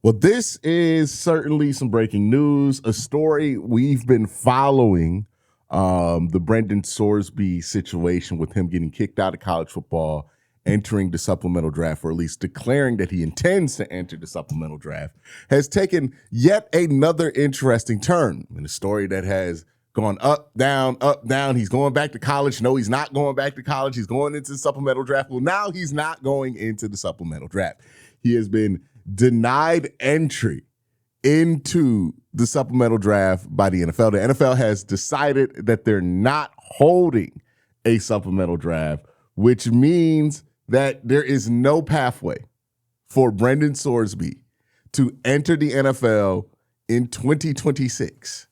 Well, this is certainly some breaking news, a story we've been following, the Brendan Sorsby situation with him getting kicked out of college football, entering the supplemental draft, or at least declaring that he intends to enter the supplemental draft, has taken yet another interesting turn in a story that has gone up, down, up, down. He's going back to college. No, he's not going back to college. He's going into the supplemental draft. Well, now he's not going into the supplemental draft. He has been denied entry into the supplemental draft by the NFL. The NFL has decided that they're not holding a supplemental draft, which means that there is no pathway for Brendan Sorsby to enter the NFL in 2026.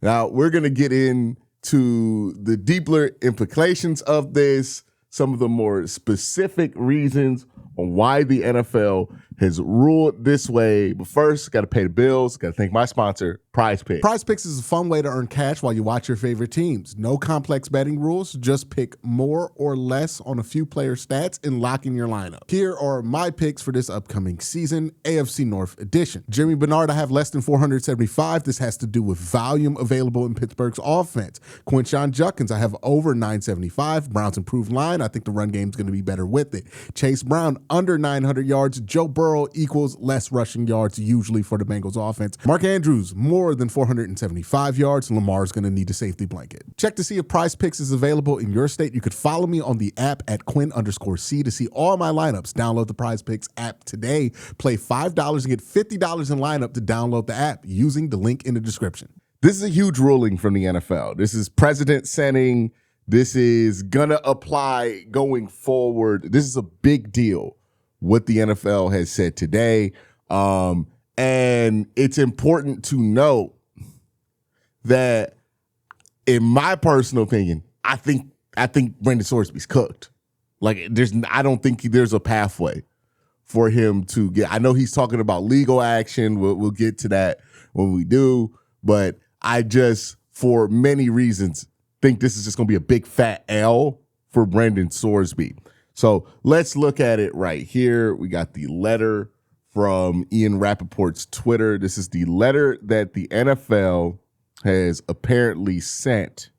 Now, we're going to get into the deeper implications of this, some of the more specific reasons on why the NFL has ruled this way. But first, got to pay the bills. Got to thank my sponsor, PrizePicks. PrizePicks is a fun way to earn cash while you watch your favorite teams. No complex betting rules. Just pick more or less on a few player stats and lock in your lineup. Here are my picks for this upcoming season, AFC North edition. Jimmy Bernard, I have less than 475. This has to do with volume available in Pittsburgh's offense. Quincy Judkins, I have over 975. Browns improved line. I think the run game is going to be better with it. Chase Brown, under 900 yards. Joe Burrow equals less rushing yards usually for the Bengals offense. Mark Andrews, more than 475 yards. Lamar's going to need a safety blanket. Check to see if PrizePicks is available in your state. You could follow me on the app at Quinn_C to see all my lineups. Download the PrizePicks app today. Play $5 and get $50 in lineup to download the app using the link in the description. This is a huge ruling from the NFL. This is precedent setting. This is going to apply going forward. This is a big deal, what the NFL has said today. And it's important to note that, in my personal opinion, I think Brendan Sorsby's cooked. Like, I don't think there's a pathway for him to get. I know he's talking about legal action. We'll get to that when we do. But I just, for many reasons, think this is just going to be a big fat L for Brendan Sorsby. So let's look at it right here. We got the letter from Ian Rappaport's Twitter. This is the letter that the NFL has apparently sent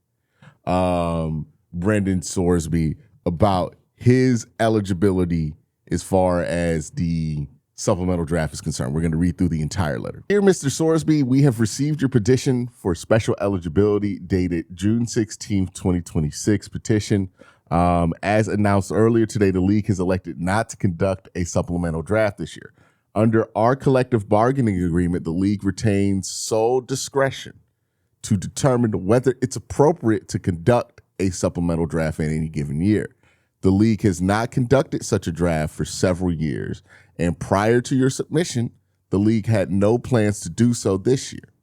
Brendan Sorsby about his eligibility as far as the supplemental draft is concerned. We're going to read through the entire letter. Dear Mr. Sorsby, we have received your petition for special eligibility dated June 16th, 2026 petition. As announced earlier today, the league has elected not to conduct a supplemental draft this year. Under our collective bargaining agreement, the league retains sole discretion to determine whether it's appropriate to conduct a supplemental draft in any given year. The league has not conducted such a draft for several years, and prior to your submission, the league had no plans to do so this year,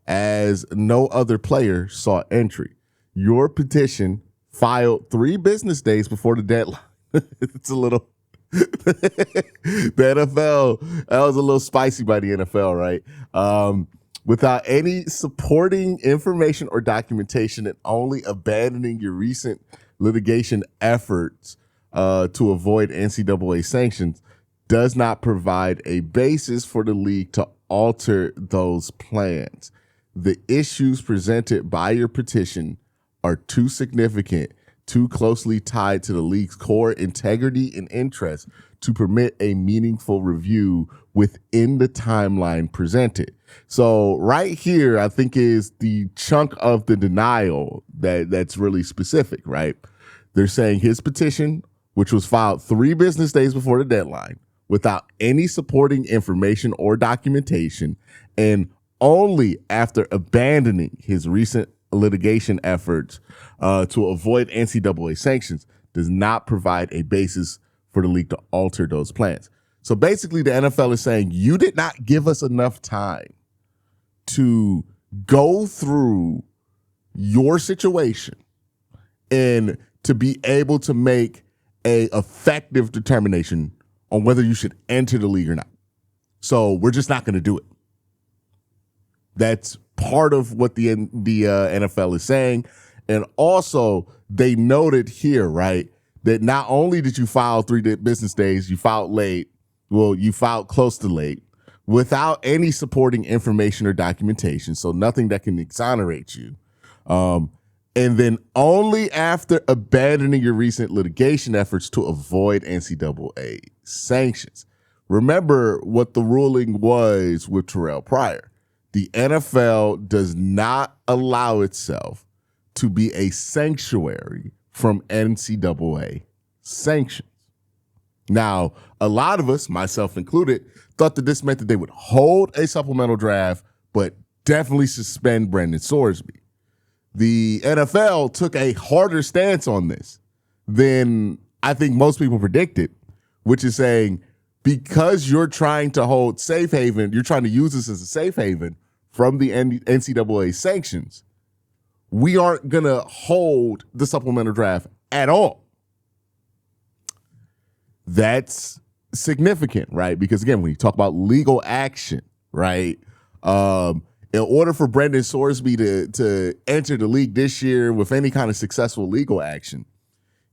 as no other player sought entry. Your petition, filed 3 business days before the deadline. It's a little... the NFL, that was a little spicy by the NFL, right? Without any supporting information or documentation, and only abandoning your recent litigation efforts to avoid NCAA sanctions, does not provide a basis for the league to alter those plans. The issues presented by your petition are too significant, too closely tied to the league's core integrity and interest to permit a meaningful review within the timeline presented. So right here, I think, is the chunk of the denial that's really specific, right? They're saying his petition, which was filed 3 business days before the deadline, without any supporting information or documentation, and only after abandoning his recent litigation efforts to avoid NCAA sanctions, does not provide a basis for the league to alter those plans. So basically, the NFL is saying, you did not give us enough time to go through your situation and to be able to make a effective determination on whether you should enter the league or not. So we're just not going to do it. That's part of what the NFL is saying. And also, they noted here, right, that not only did you file 3 business days, you filed late. Well, you filed close to late. without any supporting information or documentation, so nothing that can exonerate you. And then only after abandoning your recent litigation efforts to avoid NCAA sanctions. Remember what the ruling was with Terrell Pryor. The NFL does not allow itself to be a sanctuary from NCAA sanctions. Now, a lot of us, myself included, thought that this meant that they would hold a supplemental draft, but definitely suspend Brendan Sorsby. The NFL took a harder stance on this than I think most people predicted, which is saying, because you're trying to hold safe haven, you're trying to use this as a safe haven from the NCAA sanctions, we aren't going to hold the supplemental draft at all. That's significant, right? Because again, when you talk about legal action, right? In order for Brendan Sorsby to enter the league this year with any kind of successful legal action,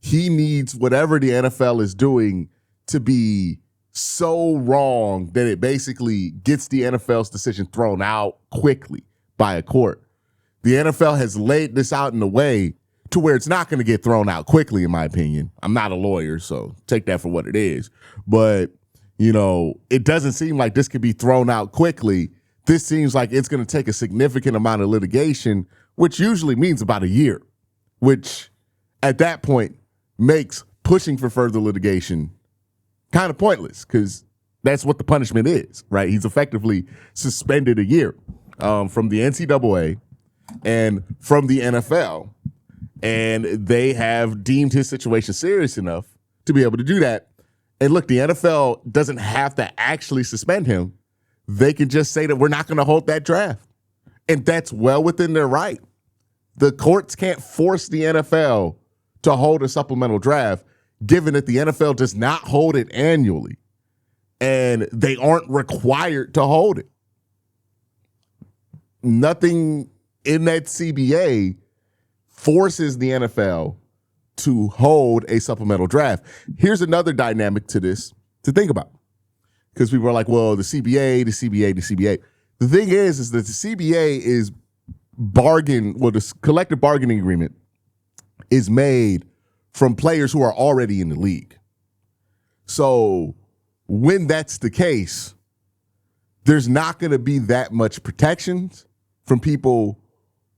he needs whatever the NFL is doing to be so wrong that it basically gets the NFL's decision thrown out quickly by a court. The NFL has laid this out in a way to where it's not going to get thrown out quickly, in my opinion. I'm not a lawyer, so take that for what it is. But, it doesn't seem like this could be thrown out quickly. This seems like it's going to take a significant amount of litigation, which usually means about a year, which at that point makes pushing for further litigation kind of pointless because that's what the punishment is, right? He's effectively suspended a year from the NCAA and from the NFL, and they have deemed his situation serious enough to be able to do that. And look, the NFL doesn't have to actually suspend him. They can just say that we're not going to hold that draft. And that's well within their right. The courts can't force the NFL to hold a supplemental draft, given that the NFL does not hold it annually. And they aren't required to hold it. Nothing in that CBA forces the NFL to hold a supplemental draft. Here's another dynamic to this to think about. Because people are like, well, the CBA. The thing is that the CBA is the collective bargaining agreement is made from players who are already in the league. So when that's the case, there's not going to be that much protections from people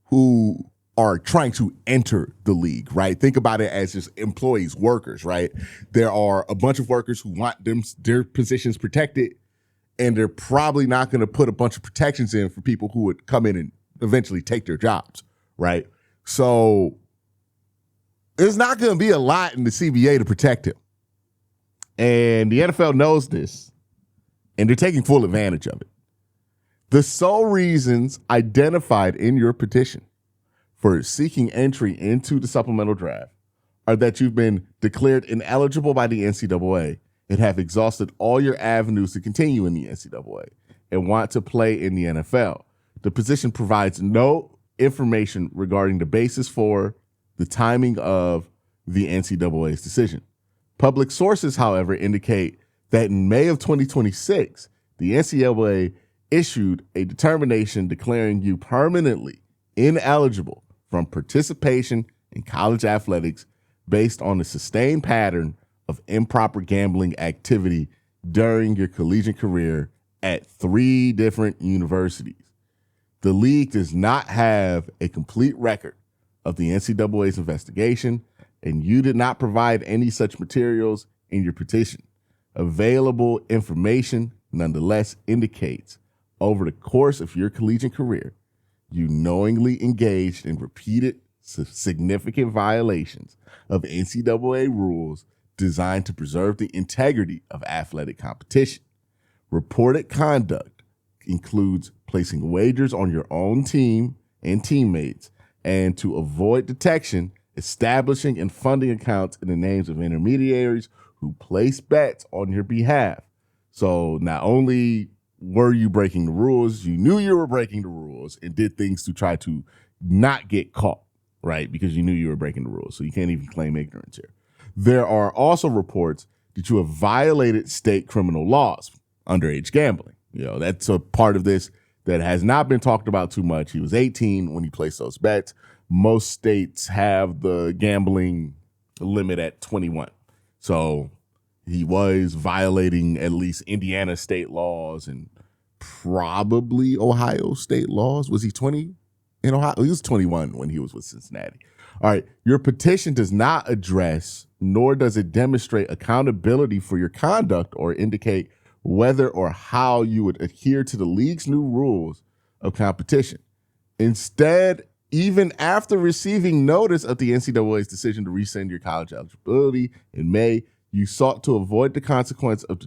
who are trying to enter the league, right? Think about it as just employees, workers, right? There are a bunch of workers who want their positions protected, and they're probably not going to put a bunch of protections in for people who would come in and eventually take their jobs, right? So there's not going to be a lot in the CBA to protect him. And the NFL knows this, and they're taking full advantage of it. The sole reasons identified in your petition for seeking entry into the supplemental draft are that you've been declared ineligible by the NCAA and have exhausted all your avenues to continue in the NCAA and want to play in the NFL. The petition provides no information regarding the basis for the timing of the NCAA's decision. Public sources, however, indicate that in May of 2026, the NCAA issued a determination declaring you permanently ineligible from participation in college athletics based on a sustained pattern of improper gambling activity during your collegiate career at 3 different universities. The league does not have a complete record of the NCAA's investigation, and you did not provide any such materials in your petition. Available information nonetheless indicates over the course of your collegiate career, you knowingly engaged in repeated significant violations of NCAA rules designed to preserve the integrity of athletic competition. Reported conduct includes placing wagers on your own team and teammates, and to avoid detection, establishing and funding accounts in the names of intermediaries who place bets on your behalf. So not only were you breaking the rules, you knew you were breaking the rules and did things to try to not get caught, right? Because you knew you were breaking the rules. So you can't even claim ignorance here. There are also reports that you have violated state criminal laws, underage gambling, That's a part of this that has not been talked about too much. He was 18 when he placed those bets. Most states have the gambling limit at 21. So he was violating at least Indiana state laws and probably Ohio state laws. Was he 20 in Ohio? He was 21 when he was with Cincinnati. All right. Your petition does not address, nor does it demonstrate accountability for your conduct or indicate whether or how you would adhere to the league's new rules of competition. Instead, even after receiving notice of the NCAA's decision to rescind your college eligibility in May, you sought to avoid the consequence of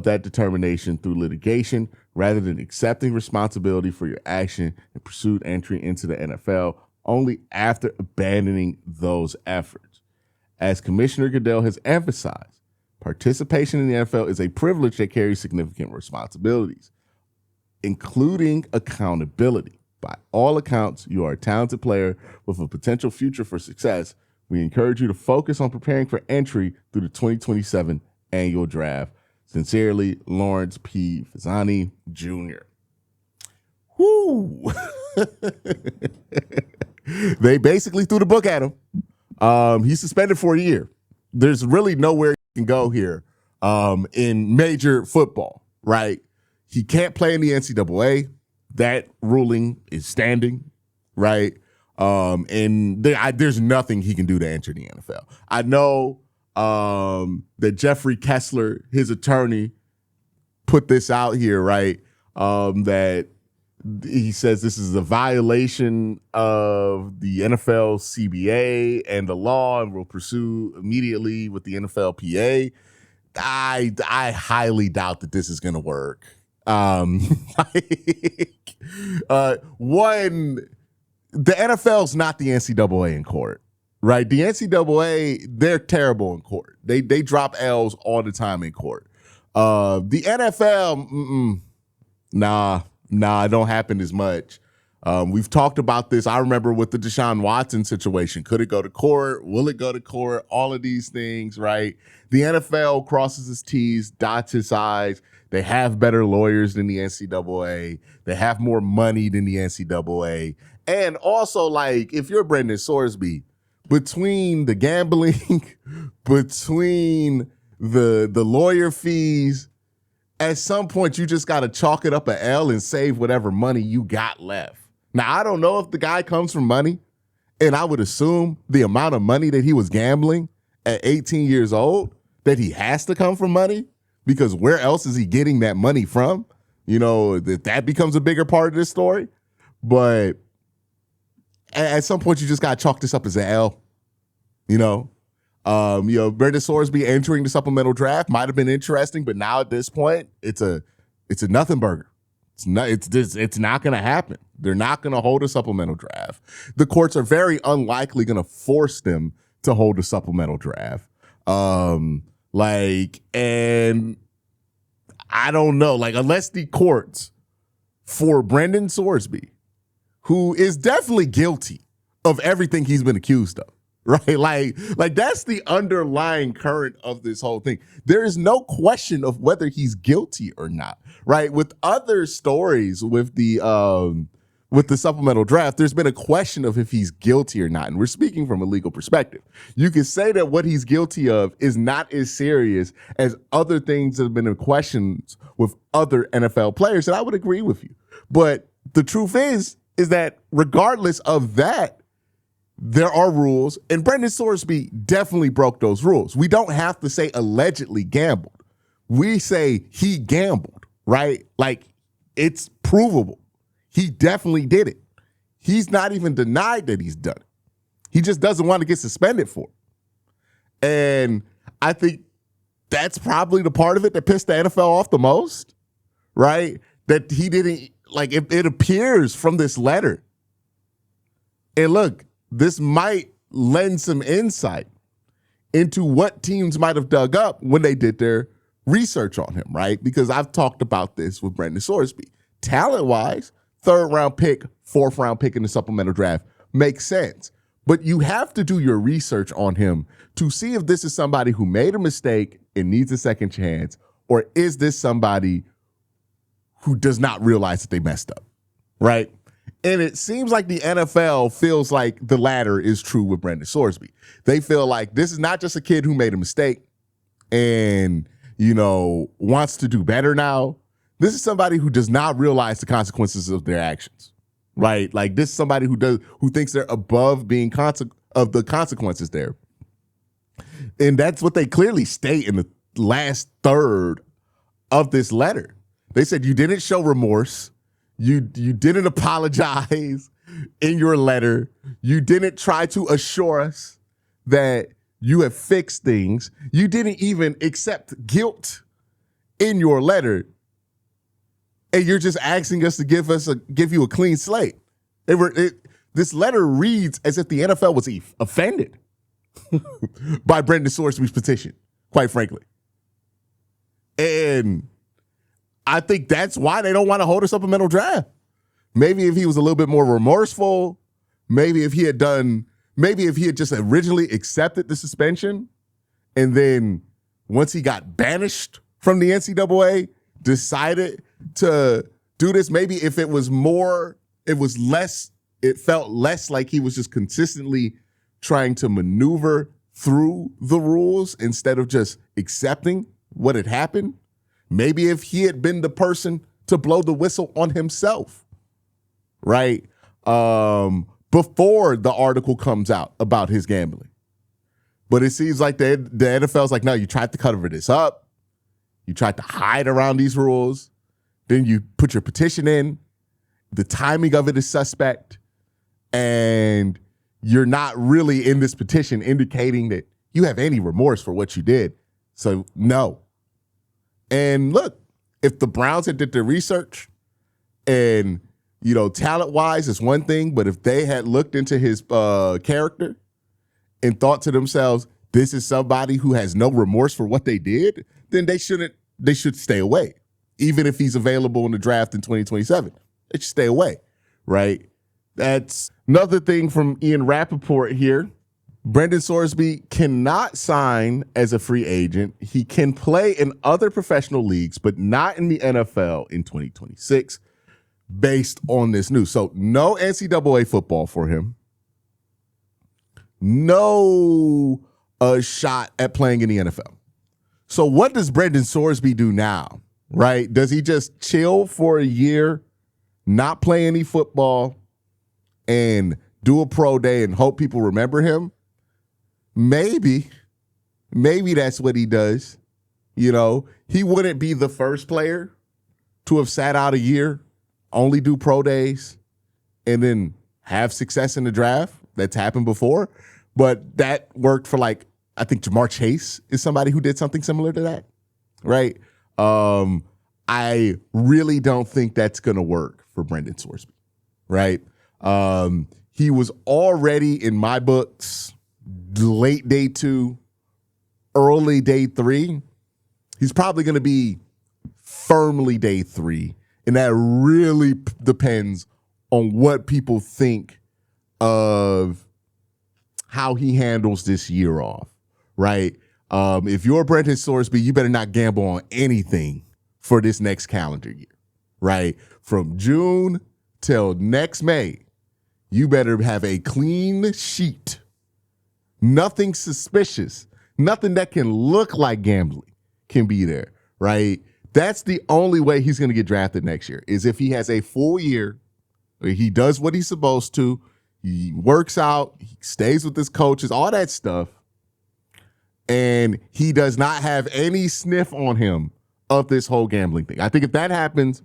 that determination through litigation rather than accepting responsibility for your action and pursued entry into the NFL only after abandoning those efforts. As Commissioner Goodell has emphasized, participation in the NFL is a privilege that carries significant responsibilities, including accountability. By all accounts, you are a talented player with a potential future for success. We encourage you to focus on preparing for entry through the 2027 annual draft. Sincerely, Lawrence P. Fasani Jr. Whoo! They basically threw the book at him. He's suspended for a year. There's really nowhere he can go here in major football, right? He can't play in the NCAA. That ruling is standing, right? And there's nothing he can do to enter the NFL. I know that Jeffrey Kessler, his attorney, put this out here, right? That he says this is a violation of the NFL CBA and the law and will pursue immediately with the NFLPA. I highly doubt that this is going to work. One, the NFL's not the NCAA in court, right? The NCAA, they're terrible in court. They drop L's all the time in court. The NFL, nah, it don't happen as much. We've talked about this. I remember with the Deshaun Watson situation. Could it go to court? Will it go to court? All of these things, right? The NFL crosses its T's, dots its I's. They have better lawyers than the NCAA. They have more money than the NCAA. And also, like, if you're Brendan Sorsby, between the gambling, between the lawyer fees, at some point you just got to chalk it up an L and save whatever money you got left. Now, I don't know if the guy comes from money, and I would assume the amount of money that he was gambling at 18 years old, that he has to come from money, because where else is he getting that money from? That becomes a bigger part of this story. But at some point, you just got to chalk this up as an L. Brendan Sorsby entering the supplemental draft might have been interesting, but now at this point, it's a nothing burger. It's not going to happen. They're not going to hold a supplemental draft. The courts are very unlikely going to force them to hold a supplemental draft. And I don't know, unless the courts for Brendan Sorsby, who is definitely guilty of everything he's been accused of, right? Like that's the underlying current of this whole thing. There is no question of whether he's guilty or not, right? With other stories with the supplemental draft, there's been a question of if he's guilty or not. And we're speaking from a legal perspective. You can say that what he's guilty of is not as serious as other things that have been in questions with other NFL players. And I would agree with you. But the truth is that regardless of that, there are rules, and Brendan Sorsby definitely broke those rules. We don't have to say allegedly gambled. We say he gambled, right? Like, it's provable. He definitely did it. He's not even denied that he's done it. He just doesn't want to get suspended for it. And I think that's probably the part of it that pissed the NFL off the most, right? That he didn't, it appears from this letter. And look, this might lend some insight into what teams might have dug up when they did their research on him, right? Because I've talked about this with Brendan Sorsby. Talent-wise, 3rd round pick, 4th round pick in the supplemental draft makes sense. But you have to do your research on him to see if this is somebody who made a mistake and needs a second chance, or is this somebody who does not realize that they messed up, right? And it seems like the NFL feels like the latter is true with Brendan Sorsby. They feel like this is not just a kid who made a mistake and, wants to do better now. This is somebody who does not realize the consequences of their actions, right? Like this is somebody who thinks they're above being of the consequences there. And that's what they clearly state in the last third of this letter. They said you didn't show remorse. You didn't apologize in your letter. You didn't try to assure us that you have fixed things. You didn't even accept guilt in your letter. And you're just asking us to give you a clean slate. This letter reads as if the NFL was offended by Brendan Sorsby's petition, quite frankly. And I think that's why they don't want to hold a supplemental draft. Maybe if he was a little bit more remorseful, maybe if he had just originally accepted the suspension, and then once he got banished from the NCAA, decided to do this, maybe if it felt less like he was just consistently trying to maneuver through the rules instead of just accepting what had happened. Maybe if he had been the person to blow the whistle on himself, right? Before the article comes out about his gambling. But it seems like the NFL's like, no, you tried to cover this up. You tried to hide around these rules. Then you put your petition in. The timing of it is suspect. And you're not really in this petition indicating that you have any remorse for what you did. So no. And look, if the Browns had did their research and, talent-wise is one thing, but if they had looked into his character and thought to themselves, this is somebody who has no remorse for what they did, then they should stay away. Even if he's available in the draft in 2027, they should stay away, right? That's another thing from Ian Rappaport here. Brendan Sorsby cannot sign as a free agent. He can play in other professional leagues, but not in the NFL in 2026, based on this news. So no NCAA football for him. No shot at playing in the NFL. So what does Brendan Sorsby do now, right? Does he just chill for a year, not play any football, and do a pro day and hope people remember him? Maybe that's what he does. He wouldn't be the first player to have sat out a year, only do pro days, and then have success in the draft. That's happened before. But that worked for I think Jamar Chase is somebody who did something similar to that, right? I really don't think that's going to work for Brendan Sorsby, right? He was already, in my books, late day 2, early day 3. He's probably going to be firmly day 3. And that really depends on what people think of how he handles this year off, right? If you're Brendan Sorsby, you better not gamble on anything for this next calendar year, right? From June till next May, you better have a clean sheet. Nothing suspicious, nothing that can look like gambling can be there, right? That's the only way he's going to get drafted next year, is if he has a full year, he does what he's supposed to, he works out, he stays with his coaches, all that stuff, and he does not have any sniff on him of this whole gambling thing. I think if that happens,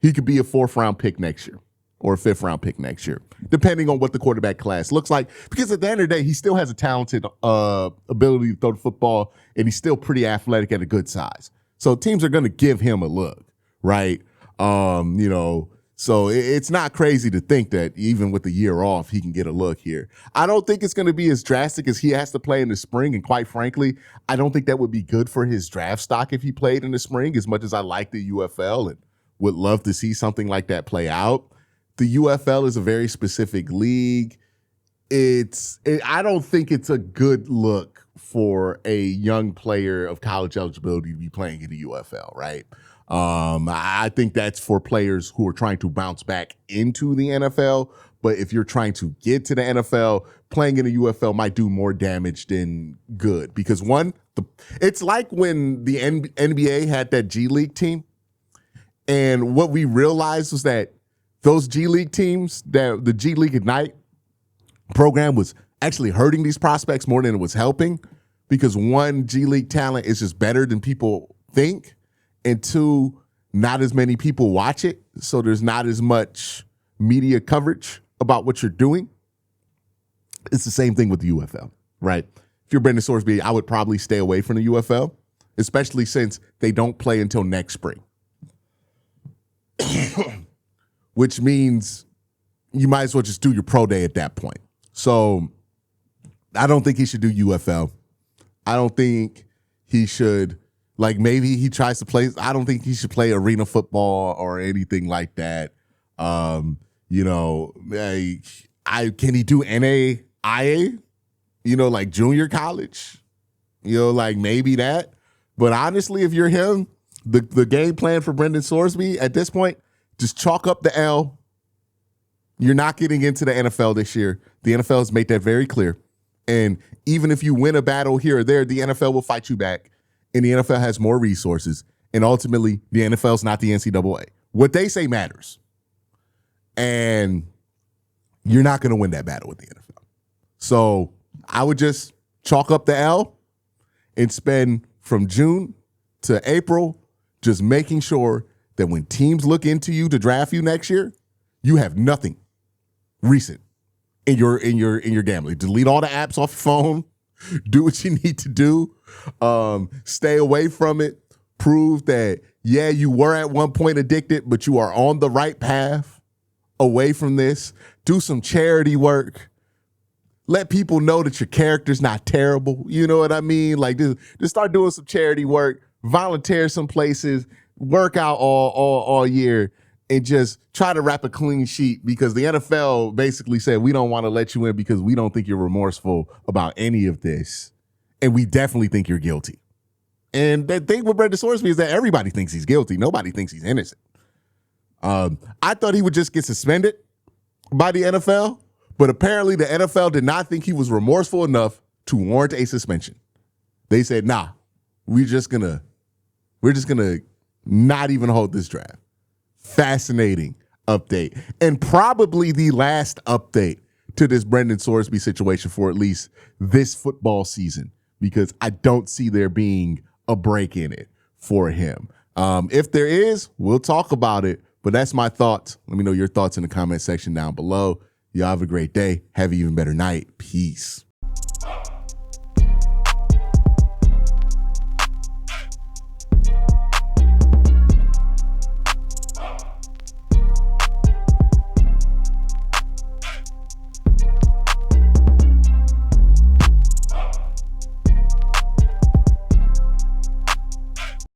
he could be a 4th-round pick next year or a 5th-round pick next year, depending on what the quarterback class looks like. Because at the end of the day, he still has a talented ability to throw the football, and he's still pretty athletic at a good size. So teams are going to give him a look, right? So it's not crazy to think that even with the year off, he can get a look here. I don't think it's going to be as drastic as he has to play in the spring. And quite frankly, I don't think that would be good for his draft stock if he played in the spring, as much as I like the UFL and would love to see something like that play out. The UFL is a very specific league. I don't think it's a good look for a young player of college eligibility to be playing in the UFL, right? I think that's for players who are trying to bounce back into the NFL. But if you're trying to get to the NFL, playing in the UFL might do more damage than good. Because it's like when the NBA had that G League team. And what we realized was that those G League teams, that the G League Ignite program was actually hurting these prospects more than it was helping. Because one, G League talent is just better than people think. And two, not as many people watch it. So there's not as much media coverage about what you're doing. It's the same thing with the UFL, right? If you're Brendan Sorsby, I would probably stay away from the UFL, especially since they don't play until next spring. Which means you might as well just do your pro day at that point. So I don't think he should do UFL. I don't think he should, maybe he tries to play, I don't think he should play arena football or anything like that. Can he do NAIA? Like junior college? Maybe that. But honestly, if you're him, the game plan for Brendan Sorsby at this point, just chalk up the L. You're not getting into the NFL this year. The NFL has made that very clear. And even if you win a battle here or there, the NFL will fight you back. And the NFL has more resources. And ultimately, the NFL is not the NCAA. What they say matters. And you're not going to win that battle with the NFL. So I would just chalk up the L and spend from June to April just making sure that when teams look into you to draft you next year, you have nothing recent in your gambling. Delete all the apps off your phone. Do what you need to do. Stay away from it. Prove that, yeah, you were at one point addicted, but you are on the right path away from this. Do some charity work. Let people know that your character's not terrible. You know what I mean? Just start doing some charity work. Volunteer some places. Work out all year. And just try to wrap a clean sheet, because the NFL basically said, we don't want to let you in because we don't think you're remorseful about any of this. And we definitely think you're guilty. And the thing with Brendan Sorsby is that everybody thinks he's guilty. Nobody thinks he's innocent. I thought he would just get suspended by the NFL, but apparently the NFL did not think he was remorseful enough to warrant a suspension. They said, nah, we're just gonna not even hold this draft. Fascinating update, and probably the last update to this Brendan Sorsby situation for at least this football season, because I don't see there being a break in it for him. If there is, we'll talk about it, but that's my thoughts. Let me know your thoughts in the comment section down below. Y'all have a great day. Have an even better night. Peace.